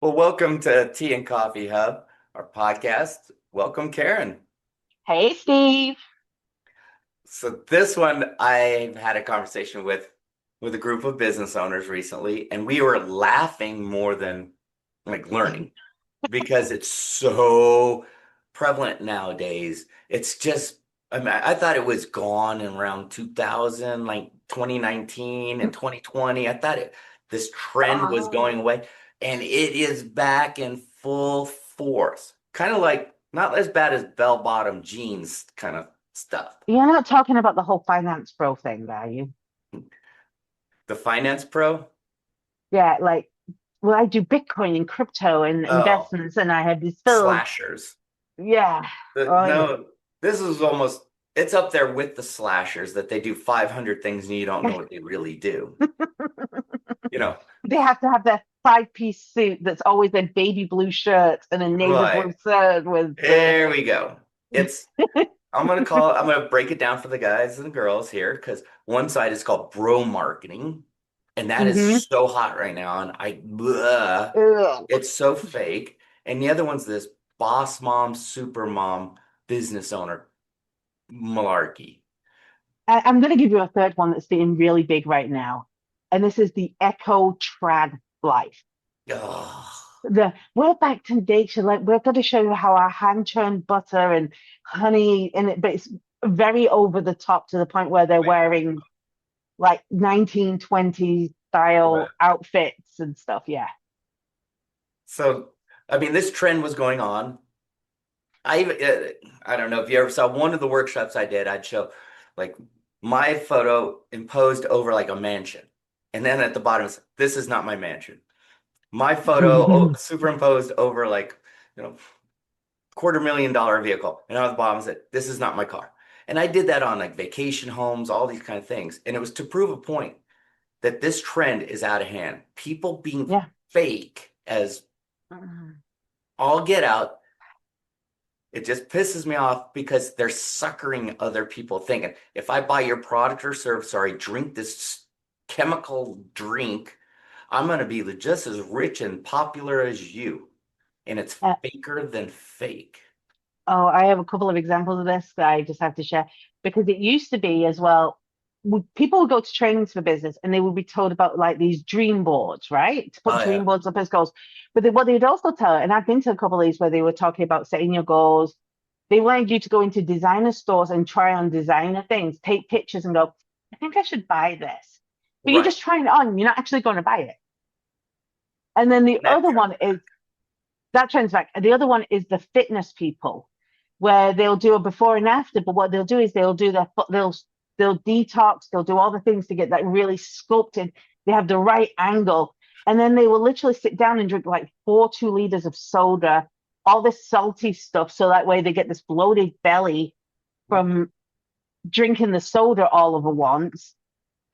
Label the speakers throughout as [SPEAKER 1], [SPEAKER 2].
[SPEAKER 1] Well, welcome to Tea and Coffee Hub, our podcast. Welcome, Karen.
[SPEAKER 2] Hey, Steve.
[SPEAKER 1] So this one, I've had a conversation with a group of business owners recently, and we were laughing more than like learning because it's so prevalent nowadays. It's just, I mean, I thought it was gone in around 2000, like 2019 and 2020. I thought this trend was
[SPEAKER 2] Oh,
[SPEAKER 1] going away, and it is back in full force. Kind of like not as bad as bell-bottom jeans kind of stuff.
[SPEAKER 2] you're not talking about the whole finance bro thing, are you?
[SPEAKER 1] The finance pro?
[SPEAKER 2] Yeah, like, well, I do Bitcoin and crypto and
[SPEAKER 1] Oh,
[SPEAKER 2] investments, and I have these film.
[SPEAKER 1] slashers.
[SPEAKER 2] Yeah. Oh, yeah.
[SPEAKER 1] No, this is almost, it's up there with the slashers that they do 500 things and you don't know what they really do. You know,
[SPEAKER 2] They have to have their five-piece suit that's always a baby blue shirt and a navy
[SPEAKER 1] right.
[SPEAKER 2] blue shirt with the.
[SPEAKER 1] There we go. It's, I'm going to break it down for the guys and the girls here because one side is called bro marketing. And that is
[SPEAKER 2] Hmm.
[SPEAKER 1] so hot right now. And
[SPEAKER 2] Ugh.
[SPEAKER 1] it's so fake. And the other one's this boss mom, super mom, business owner malarkey.
[SPEAKER 2] I'm going to give you a third one that's being really big right now, and this is the Echo Trad Life.
[SPEAKER 1] Ugh.
[SPEAKER 2] We're back to nature. Like we're going to show you how our hand churned butter and honey in it, but it's very over the top to the point where they're wearing like 1920s
[SPEAKER 1] Right.
[SPEAKER 2] style outfits and stuff. Yeah.
[SPEAKER 1] So, I mean, this trend was going on. I don't know if you ever saw one of the workshops I did. I'd show like my photo imposed over like a mansion, and then at the bottom, this is not my mansion. My photo superimposed over like you know $250,000 vehicle, and on the bottom said, "This is not my car." And I did that on like vacation homes, all these kind of things, and it was to prove a point that this trend is out of hand. People being
[SPEAKER 2] Yeah.
[SPEAKER 1] fake as all get out. It just pisses me off because they're suckering other people thinking if I buy your product or service or I drink this chemical drink, I'm going to be just as rich and popular as you. And it's
[SPEAKER 2] Uh,
[SPEAKER 1] faker than fake.
[SPEAKER 2] oh, I have a couple of examples of this that I just have to share because it used to be as well. People would go to trainings for business and they would be told about like these dream boards, right? To put
[SPEAKER 1] Oh,
[SPEAKER 2] dream
[SPEAKER 1] yeah.
[SPEAKER 2] boards up as goals. But what they'd also tell, and I've been to a couple of these where they were talking about setting your goals. They wanted you to go into designer stores and try on designer things, take pictures and go, I think I should buy this. But you're
[SPEAKER 1] Right.
[SPEAKER 2] just trying it on, you're not actually going to buy it. And then the
[SPEAKER 1] And that
[SPEAKER 2] other
[SPEAKER 1] trend.
[SPEAKER 2] one is that trends back. And the other one is the fitness people, where they'll do a before and after. But what they'll do is they'll detox, they'll do all the things to get that really sculpted. They have the right angle, and then they will literally sit down and drink like 4 2 liters of soda, all this salty stuff, so that way they get this bloated belly from drinking the soda all over once.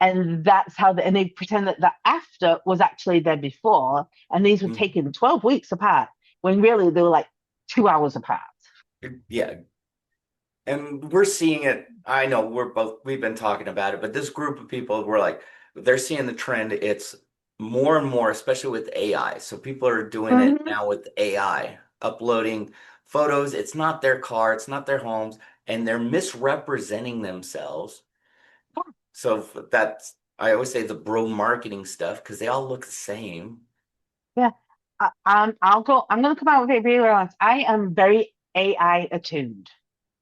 [SPEAKER 2] And that's how and they pretend that the after was actually there before, and these were
[SPEAKER 1] Mhm.
[SPEAKER 2] taken 12 weeks apart when really they were like 2 hours apart.
[SPEAKER 1] Yeah. And we're seeing it. I know we've been talking about it, but this group of people were like, they're seeing the trend. It's more and more, especially with AI. So people are doing it
[SPEAKER 2] Mm-hmm.
[SPEAKER 1] now with AI, uploading photos. It's not their car, it's not their homes, and they're misrepresenting themselves. So that's, I always say the bro marketing stuff because they all look the same.
[SPEAKER 2] Yeah. I'll go. I'm going to come out with it really honest. I am very AI attuned.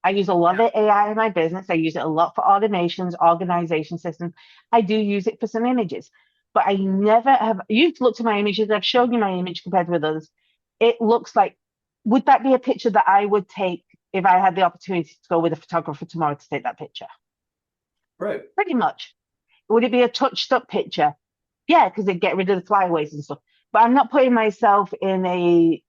[SPEAKER 2] I use a lot of AI in my business. I use it a lot for automations, organization systems. I do use it for some images, but I never have. You've looked at my images. I've shown you my image compared with others. It looks like, would that be a picture that I would take if I had the opportunity to go with a photographer tomorrow to take that picture?
[SPEAKER 1] Right.
[SPEAKER 2] Pretty much. Would it be a touched up picture? Yeah, because they get rid of the flyaways and stuff. But I'm not putting myself in a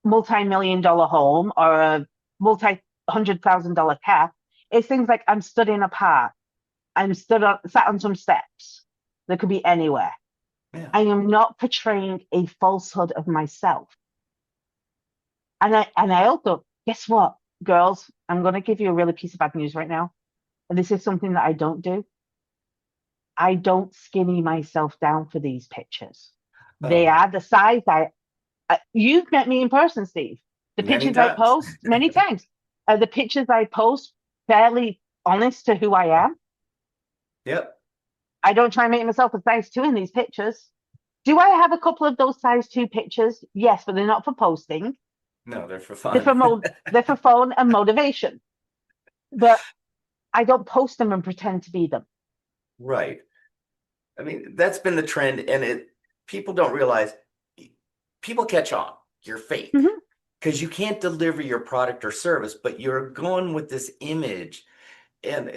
[SPEAKER 2] multi-million-dollar home or a multi-100,000 dollar car. It's things like I'm stood in a park. I'm sat on some steps. That could be anywhere.
[SPEAKER 1] Yeah.
[SPEAKER 2] I am not portraying a falsehood of myself. And I also, guess what, girls, I'm gonna give you a really piece of bad news right now. And this is something that I don't do. I don't skinny myself down for these pictures. They
[SPEAKER 1] Oh,
[SPEAKER 2] are the size You've met me in person, Steve. The
[SPEAKER 1] Many
[SPEAKER 2] pictures I
[SPEAKER 1] times.
[SPEAKER 2] post many times. The pictures I post fairly honest to who I am.
[SPEAKER 1] Yep.
[SPEAKER 2] I don't try and make myself a size two in these pictures. Do I have a couple of those size two pictures? Yes, but they're not for posting.
[SPEAKER 1] No, they're for
[SPEAKER 2] They're
[SPEAKER 1] fun.
[SPEAKER 2] for they're for phone and motivation. But I don't post them and pretend to be them.
[SPEAKER 1] Right. I mean, that's been the trend, and people don't realize people catch on. You're fake
[SPEAKER 2] Mhm.
[SPEAKER 1] because you can't deliver your product or service, but you're going with this image. And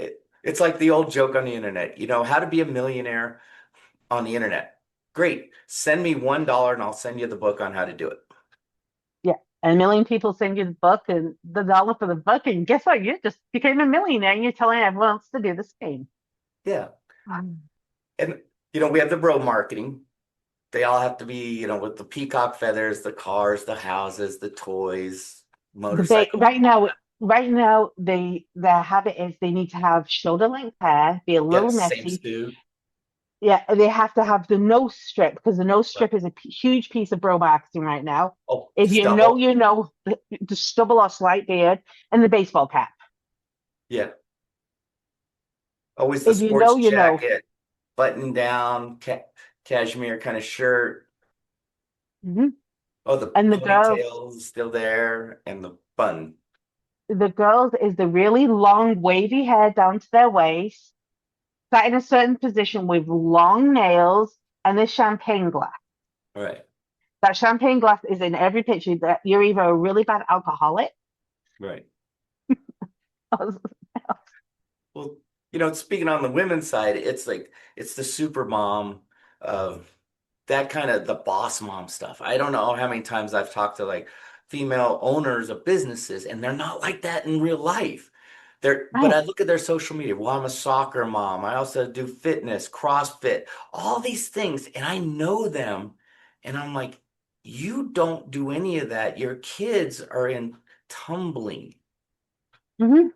[SPEAKER 1] it's like the old joke on the internet, how to be a millionaire on the internet. Great. Send me $1 and I'll send you the book on how to do it.
[SPEAKER 2] Yeah. And a million people send you the book and the dollar for the book. And guess what? You just became a millionaire and you're telling everyone else to do the same.
[SPEAKER 1] Yeah.
[SPEAKER 2] Um,
[SPEAKER 1] And, we have the bro marketing. They all have to be, with the peacock feathers, the cars, the houses, the toys, motorcycles.
[SPEAKER 2] right now, their habit is they need to have shoulder length hair, be a little
[SPEAKER 1] Yep. Same
[SPEAKER 2] messy.
[SPEAKER 1] suit.
[SPEAKER 2] Yeah, they have to have the nose strip because the nose
[SPEAKER 1] Right.
[SPEAKER 2] strip is a huge piece of bro marketing right now.
[SPEAKER 1] Oh,
[SPEAKER 2] If
[SPEAKER 1] stubble.
[SPEAKER 2] you know the stubble or slight beard and the baseball cap.
[SPEAKER 1] Yeah. Always the
[SPEAKER 2] If you
[SPEAKER 1] sports
[SPEAKER 2] know, you know.
[SPEAKER 1] jacket, button down, cashmere kind of shirt.
[SPEAKER 2] Mhm.
[SPEAKER 1] Oh, the
[SPEAKER 2] And
[SPEAKER 1] ponytails still there and the bun.
[SPEAKER 2] the girls is the really long wavy hair down to their waist, sat in a certain position with long nails and the champagne glass.
[SPEAKER 1] Right.
[SPEAKER 2] That champagne glass is in every picture that you're either a really bad alcoholic
[SPEAKER 1] Right.
[SPEAKER 2] or
[SPEAKER 1] Well, speaking on the women's side, it's like it's the super mom of that kind of the boss mom stuff. I don't know how many times I've talked to like female owners of businesses, and they're not like that in real life. But
[SPEAKER 2] right.
[SPEAKER 1] I look at their social media. Well, I'm a soccer mom. I also do fitness, CrossFit, all these things, and I know them. And I'm like, you don't do any of that. Your kids are in tumbling.
[SPEAKER 2] Hmm.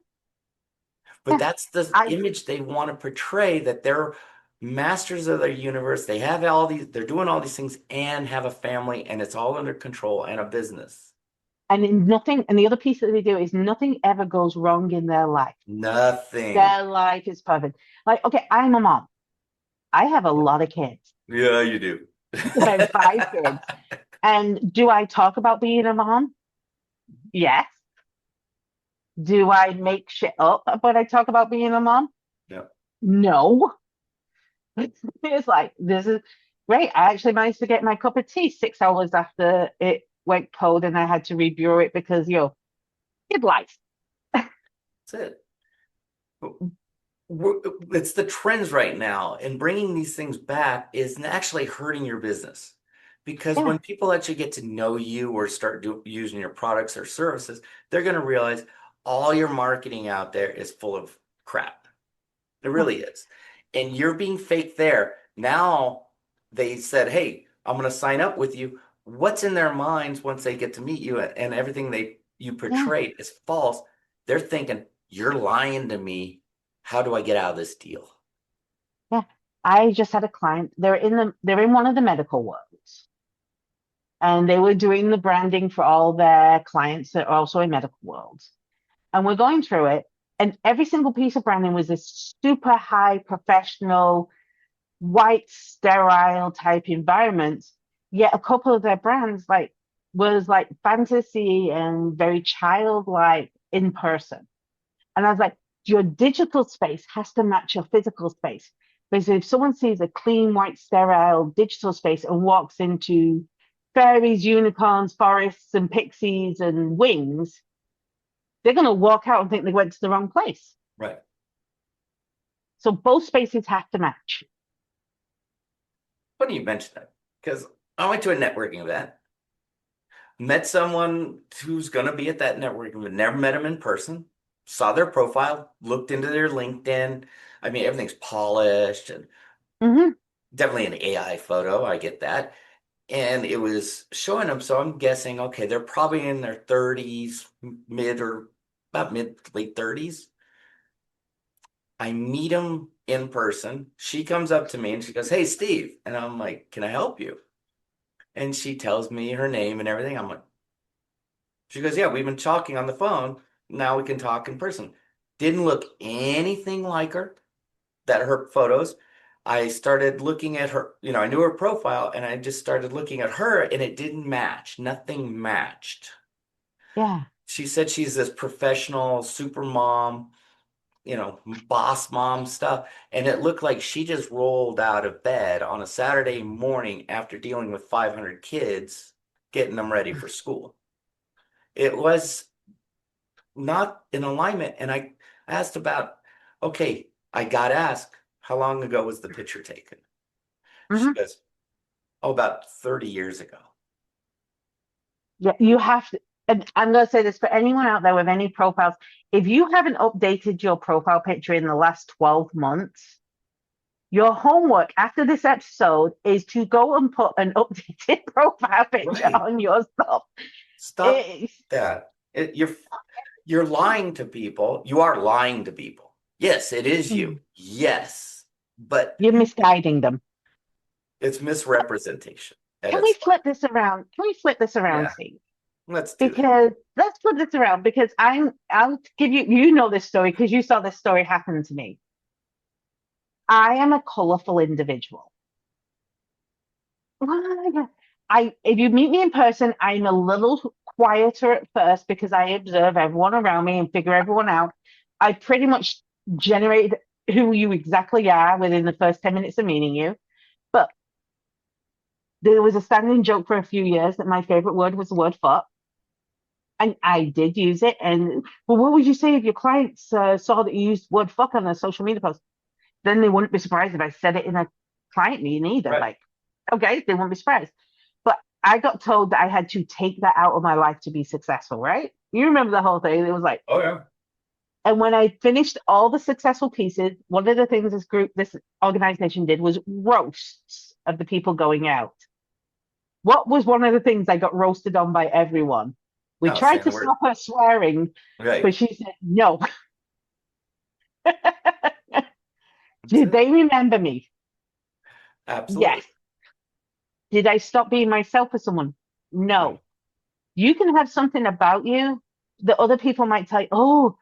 [SPEAKER 1] But
[SPEAKER 2] Yeah.
[SPEAKER 1] that's the
[SPEAKER 2] I
[SPEAKER 1] image they want to portray that they're masters of their universe. They have all these, they're doing all these things and have a family, and it's all under control and a business.
[SPEAKER 2] and nothing and the other piece that they do is nothing ever goes wrong in their life.
[SPEAKER 1] Nothing.
[SPEAKER 2] Their life is perfect. Like, okay, I'm a mom. I have a lot of kids.
[SPEAKER 1] Yeah, you do.
[SPEAKER 2] I have five kids. And do I talk about being a mom? Yes. Do I make shit up when I talk about being a mom?
[SPEAKER 1] Yeah.
[SPEAKER 2] No. It's like this is great. I actually managed to get my cup of tea 6 hours after it went cold and I had to rebrew it because kid life.
[SPEAKER 1] That's it. we're, it's the trends right now, and bringing these things back is actually hurting your business because
[SPEAKER 2] Yeah.
[SPEAKER 1] when people actually get to know you or start using your products or services, they're going to realize all your marketing out there is full of crap. It
[SPEAKER 2] Yeah.
[SPEAKER 1] really is. And you're being fake there. Now they said, hey, I'm going to sign up with you. What's in their minds once they get to meet you and everything you
[SPEAKER 2] Yeah.
[SPEAKER 1] portrayed is false? They're thinking, you're lying to me. How do I get out of this deal?
[SPEAKER 2] Yeah. I just had a client. They're in one of the medical worlds. And they were doing the branding for all their clients that are also in medical worlds. And we're going through it. And every single piece of branding was this super high professional, white, sterile type environment. Yet a couple of their brands was like fantasy and very childlike in person. And I was like, your digital space has to match your physical space. Because if someone sees a clean, white, sterile digital space and walks into fairies, unicorns, forests, and pixies and wings, they're going to walk out and think they went to the wrong place.
[SPEAKER 1] Right.
[SPEAKER 2] So both spaces have to match.
[SPEAKER 1] Funny you mentioned that because I went to a networking event, met someone who's going to be at that networking event, never met him in person, saw their profile, looked into their LinkedIn. I mean, everything's polished and
[SPEAKER 2] Hmm.
[SPEAKER 1] definitely an AI photo. I get that. And it was showing them. So I'm guessing, okay, they're probably in their 30s, mid or about mid, late 30s. I meet him in person. She comes up to me and she goes, hey, Steve. And I'm like, can I help you? And she tells me her name and everything. I'm like, she goes, yeah, we've been talking on the phone. Now we can talk in person. Didn't look anything like her, that her photos. I started looking at her, I knew her profile and I just started looking at her and it didn't match. Nothing matched.
[SPEAKER 2] Yeah.
[SPEAKER 1] She said she's this professional super mom, boss mom stuff. And it looked like she just rolled out of bed on a Saturday morning after dealing with 500 kids, getting them ready for school. It was not in alignment. And I asked about, okay, I got asked, how long ago was the picture taken? She
[SPEAKER 2] Hmm.
[SPEAKER 1] goes, oh, about 30 years ago.
[SPEAKER 2] Yeah, you have to. And I'm going to say this for anyone out there with any profiles. If you haven't updated your profile picture in the last 12 months, your homework after this episode is to go and put an updated profile picture
[SPEAKER 1] Right.
[SPEAKER 2] on your stuff.
[SPEAKER 1] Stop
[SPEAKER 2] It's,
[SPEAKER 1] that. You're lying to people. You are lying to people. Yes, it is you. Yes. But
[SPEAKER 2] you're misguiding them.
[SPEAKER 1] it's misrepresentation at
[SPEAKER 2] Can we
[SPEAKER 1] its
[SPEAKER 2] flip
[SPEAKER 1] finest.
[SPEAKER 2] this around? Can we flip this around,
[SPEAKER 1] Yeah,
[SPEAKER 2] Steve?
[SPEAKER 1] let's do that.
[SPEAKER 2] Because let's flip this around because I'll give you, you know this story because you saw this story happen to me. I am a colorful individual. If you meet me in person, I'm a little quieter at first because I observe everyone around me and figure everyone out. I pretty much generate who you exactly are within the first 10 minutes of meeting you. But there was a standing joke for a few years that my favorite word was the word fuck. And I did use it. And well, what would you say if your clients saw that you used word fuck on a social media post? Then they wouldn't be surprised if I said it in a client meeting either.
[SPEAKER 1] Right.
[SPEAKER 2] Like, okay, they wouldn't be surprised. But I got told that I had to take that out of my life to be successful, right? You remember the whole thing. It was like,
[SPEAKER 1] Oh, yeah.
[SPEAKER 2] and when I finished all the successful pieces, one of the things this organization did was roasts of the people going out. What was one of the things I got roasted on by everyone? We
[SPEAKER 1] No,
[SPEAKER 2] tried
[SPEAKER 1] saying
[SPEAKER 2] to
[SPEAKER 1] the word.
[SPEAKER 2] stop her swearing, but
[SPEAKER 1] Right.
[SPEAKER 2] she said no.
[SPEAKER 1] That's
[SPEAKER 2] Did
[SPEAKER 1] it.
[SPEAKER 2] they remember me?
[SPEAKER 1] Absolutely.
[SPEAKER 2] Yes. Did I stop being myself for someone?
[SPEAKER 1] No.
[SPEAKER 2] No. You can have something about you that other people might tell you, oh,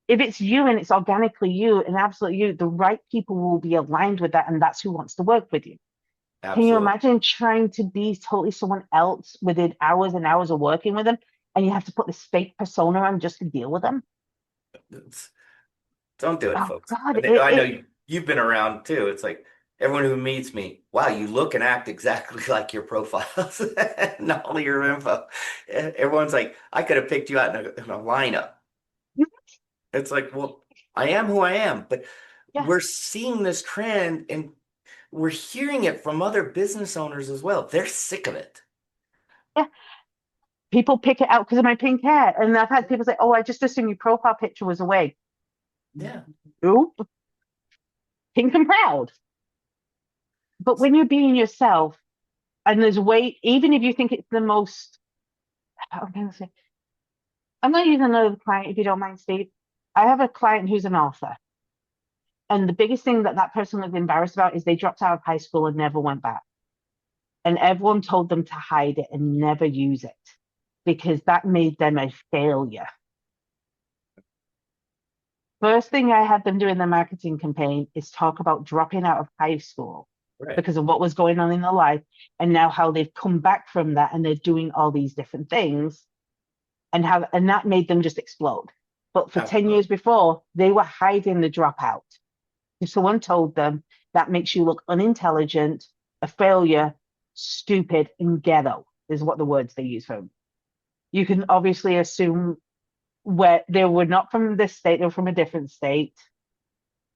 [SPEAKER 2] if it's you and it's organically you and absolutely you, the right people will be aligned with that, and that's who wants to work with you. Can you
[SPEAKER 1] Absolutely.
[SPEAKER 2] imagine trying to be totally someone else within hours and hours of working with them, and you have to put this fake persona on just to deal with them?
[SPEAKER 1] It's, don't do it,
[SPEAKER 2] Oh
[SPEAKER 1] folks.
[SPEAKER 2] God,
[SPEAKER 1] I know you've been around too. It's like everyone who meets me, wow, you look and act exactly like your profiles and all your info. Everyone's like, I could have picked you out in a lineup. It's like, well, I am who I am, but
[SPEAKER 2] yeah,
[SPEAKER 1] we're seeing this trend and we're hearing it from other business owners as well. They're sick of it.
[SPEAKER 2] yeah. People pick it out because of my pink hair, and I've had people say, "Oh, I just assumed your profile picture was a wig."
[SPEAKER 1] Yeah,
[SPEAKER 2] Ooh, pink and proud. But when you're being yourself, and there's way, even if you think it's the most, how can I say? I'm going to use another client if you don't mind, Steve. I have a client who's an author, and the biggest thing that that person was embarrassed about is they dropped out of high school and never went back, and everyone told them to hide it and never use it because that made them a failure. First thing I had them do in the marketing campaign is talk about dropping out of high school
[SPEAKER 1] right.
[SPEAKER 2] because of what was going on in their life, and now how they've come back from that and they're doing all these different things, and that made them just explode. But for 10
[SPEAKER 1] Absolutely.
[SPEAKER 2] years before, they were hiding the dropout. If someone told them that makes you look unintelligent, a failure, stupid, and ghetto is what the words they use for them. You can obviously assume where they were not from this state, they were from a different state.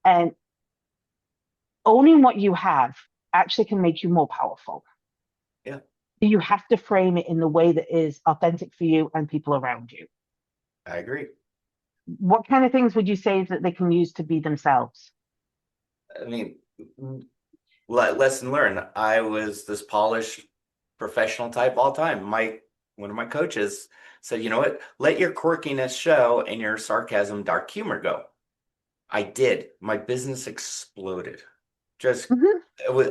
[SPEAKER 2] And owning what you have actually can make you more powerful.
[SPEAKER 1] Yeah,
[SPEAKER 2] You have to frame it in the way that is authentic for you and people around you.
[SPEAKER 1] I agree.
[SPEAKER 2] What kind of things would you say that they can use to be themselves?
[SPEAKER 1] I mean, lesson learned. I was this polished professional type all time. My One of my coaches said, you know what? Let your quirkiness show and your sarcasm, dark humor go. I did. My business exploded. Just
[SPEAKER 2] Mhm.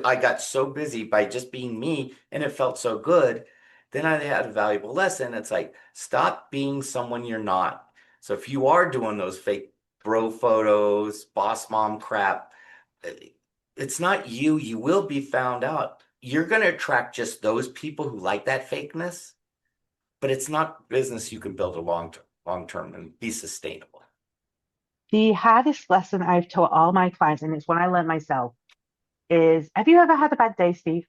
[SPEAKER 1] I got so busy by just being me and it felt so good. Then I had a valuable lesson. It's like, stop being someone you're not. So if you are doing those fake bro photos, boss mom crap, it's not you. You will be found out. You're going to attract just those people who like that fakeness, but it's not business you can build a long term and be sustainable.
[SPEAKER 2] The hardest lesson I've taught all my clients, and it's one I learned myself, is have you ever had a bad day, Steve?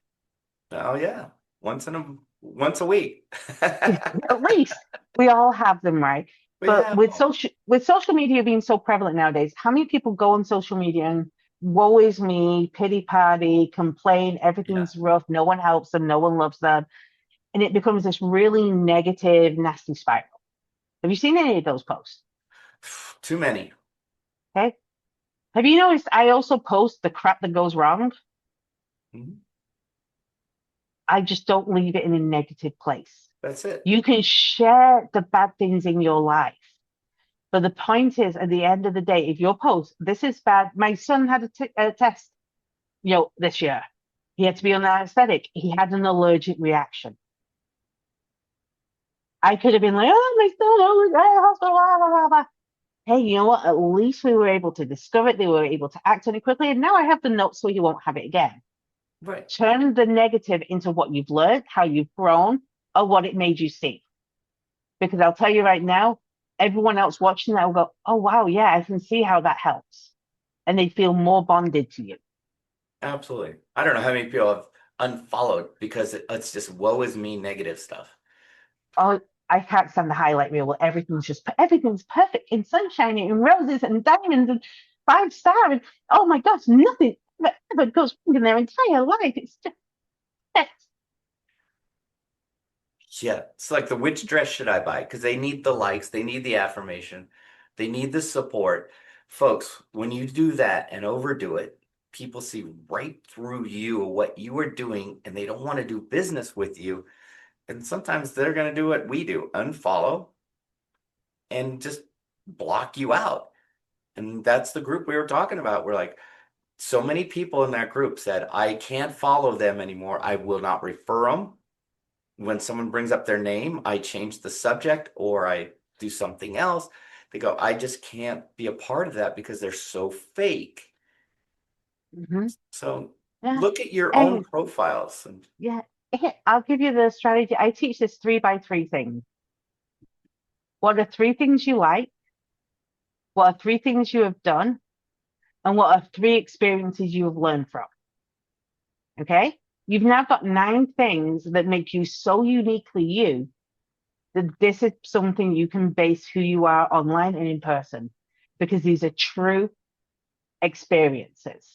[SPEAKER 1] Oh yeah, once a week.
[SPEAKER 2] At least we all have them, right?
[SPEAKER 1] We
[SPEAKER 2] But
[SPEAKER 1] have them.
[SPEAKER 2] with social media being so prevalent nowadays, how many people go on social media and woe is me, pity party, complain,
[SPEAKER 1] Yeah,
[SPEAKER 2] everything's rough, no one helps them, no one loves them, and it becomes this really negative, nasty spiral. Have you seen any of those posts?
[SPEAKER 1] too many.
[SPEAKER 2] Okay. Have you noticed I also post the crap that goes wrong?
[SPEAKER 1] Mhm.
[SPEAKER 2] I just don't leave it in a negative place.
[SPEAKER 1] That's it.
[SPEAKER 2] You can share the bad things in your life. But the point is, at the end of the day, if your post, this is bad. My son had a test, this year. He had to be on anesthetic. He had an allergic reaction. I could have been like, oh, my son, oh, hospital, blah, blah, blah, blah. Hey, you know what? At least we were able to discover it. They were able to act on it quickly. And now I have the notes so you won't have it again.
[SPEAKER 1] Right.
[SPEAKER 2] Turn the negative into what you've learned, how you've grown, or what it made you see. Because I'll tell you right now, everyone else watching that will go, oh, wow, yeah, I can see how that helps. And they feel more bonded to you.
[SPEAKER 1] Absolutely. I don't know how many people have unfollowed because it's just woe is me negative stuff.
[SPEAKER 2] Oh, I can't stand the highlight reel where everything's perfect and sunshine and roses and diamonds and 5 star. And oh my gosh, nothing ever goes wrong in their entire life. It's just,
[SPEAKER 1] Yeah, it's like the which dress should I buy? Because they need the likes, they need the affirmation, they need the support. Folks, when you do that and overdo it, people see right through you what you are doing and they don't want to do business with you. And sometimes they're going to do what we do, unfollow and just block you out. And that's the group we were talking about. We're like, so many people in that group said, I can't follow them anymore. I will not refer them. When someone brings up their name, I change the subject or I do something else. They go, I just can't be a part of that because they're so fake.
[SPEAKER 2] mm-hmm,
[SPEAKER 1] So
[SPEAKER 2] yeah.
[SPEAKER 1] look at your own
[SPEAKER 2] And
[SPEAKER 1] profiles and
[SPEAKER 2] yeah, I'll give you the strategy. I teach this 3 by 3 thing. What are 3 things you like? What are 3 things you have done? And what are 3 experiences you have learned from? Okay. You've now got 9 things that make you so uniquely you that this is something you can base who you are online and in person because these are true experiences.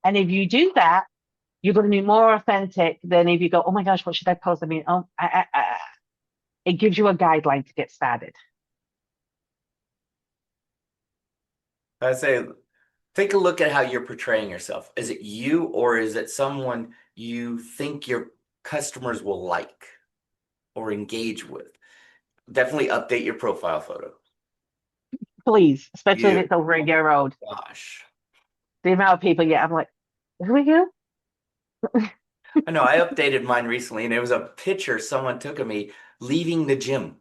[SPEAKER 2] And if you do that, you're going to be more authentic than if you go, oh my gosh, what should I post? I mean, it gives you a guideline to get started.
[SPEAKER 1] I say, take a look at how you're portraying yourself. Is it you or is it someone you think your customers will like or engage with? Definitely update your profile photo.
[SPEAKER 2] Please, especially if
[SPEAKER 1] You,
[SPEAKER 2] it's over a year old.
[SPEAKER 1] gosh.
[SPEAKER 2] The amount of people, yeah, I'm like, who are you?
[SPEAKER 1] I know I updated mine recently and it was a picture someone took of me leaving the gym.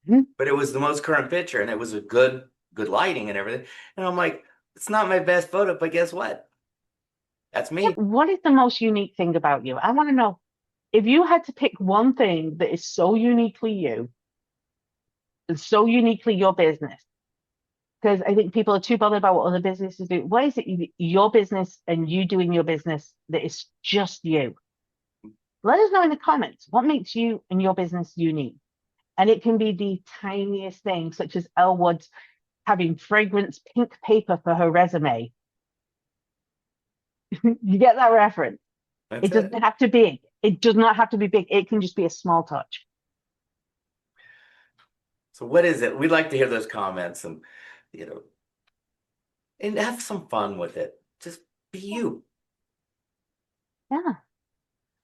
[SPEAKER 2] Mhm.
[SPEAKER 1] But it was the most current picture and it was a good lighting and everything. And I'm like, it's not my best photo, but guess what? That's
[SPEAKER 2] Yeah,
[SPEAKER 1] me.
[SPEAKER 2] what is the most unique thing about you? I want to know if you had to pick one thing that is so uniquely you and so uniquely your business, because I think people are too bothered about what other businesses do. What is it your business and you doing your business that is just you? Let us know in the comments what makes you and your business unique. And it can be the tiniest thing, such as Elwood having fragrance pink paper for her resume. You get that reference?
[SPEAKER 1] That's
[SPEAKER 2] It
[SPEAKER 1] it.
[SPEAKER 2] doesn't have to be. It does not have to be big. It can just be a small touch.
[SPEAKER 1] So what is it? We'd like to hear those comments and you know and have some fun with it. Just be
[SPEAKER 2] Yeah.
[SPEAKER 1] you.
[SPEAKER 2] Yeah.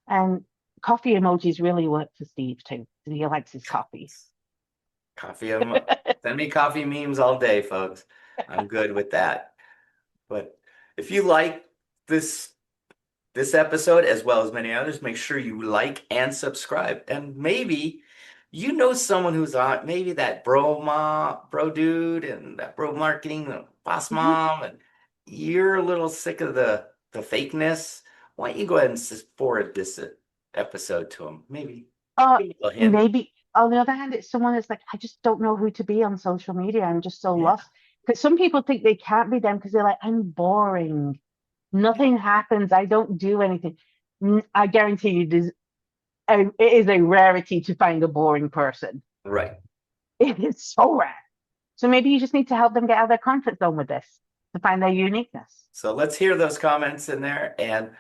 [SPEAKER 2] And coffee emojis really work for Steve too. He likes his coffee.
[SPEAKER 1] Coffee. Send me coffee memes all day, folks. I'm good with that. But If you like this this episode as well as many others, make sure you like and subscribe. And maybe you know someone who's on, maybe that bro dude and that bro marketing, the boss
[SPEAKER 2] Mhm.
[SPEAKER 1] mom, and you're a little sick of the fakeness. Why don't you go ahead and forward this episode to them? Maybe
[SPEAKER 2] Or
[SPEAKER 1] give them a little hint.
[SPEAKER 2] maybe on the other hand, it's someone that's like, I just don't know who to be on social media. I'm just so
[SPEAKER 1] Yeah,
[SPEAKER 2] lost. Because some people think they can't be them because they're like, I'm boring. Nothing happens. I don't do anything. I guarantee you, it is a rarity to find a boring person.
[SPEAKER 1] right.
[SPEAKER 2] It is so rare. So maybe you just need to help them get out of their comfort zone with this to find their uniqueness.
[SPEAKER 1] So let's hear those comments in there, and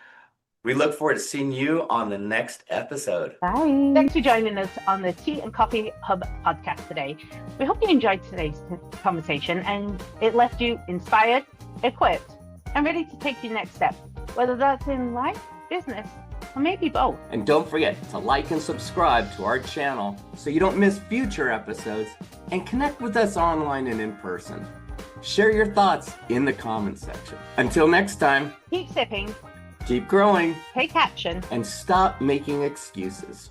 [SPEAKER 1] we look forward to seeing you on the next episode.
[SPEAKER 2] Bye. Thanks for joining us on the Tea and Coffee Hub podcast today. We hope you enjoyed today's conversation and it left you inspired, equipped, and ready to take your next step, whether that's in life, business, or maybe both.
[SPEAKER 1] And don't forget to like and subscribe to our channel so you don't miss future episodes, and connect with us online and in person. Share your thoughts in the comments section. Until next time,
[SPEAKER 2] Keep sipping,
[SPEAKER 1] keep growing,
[SPEAKER 2] take action.
[SPEAKER 1] and stop making excuses.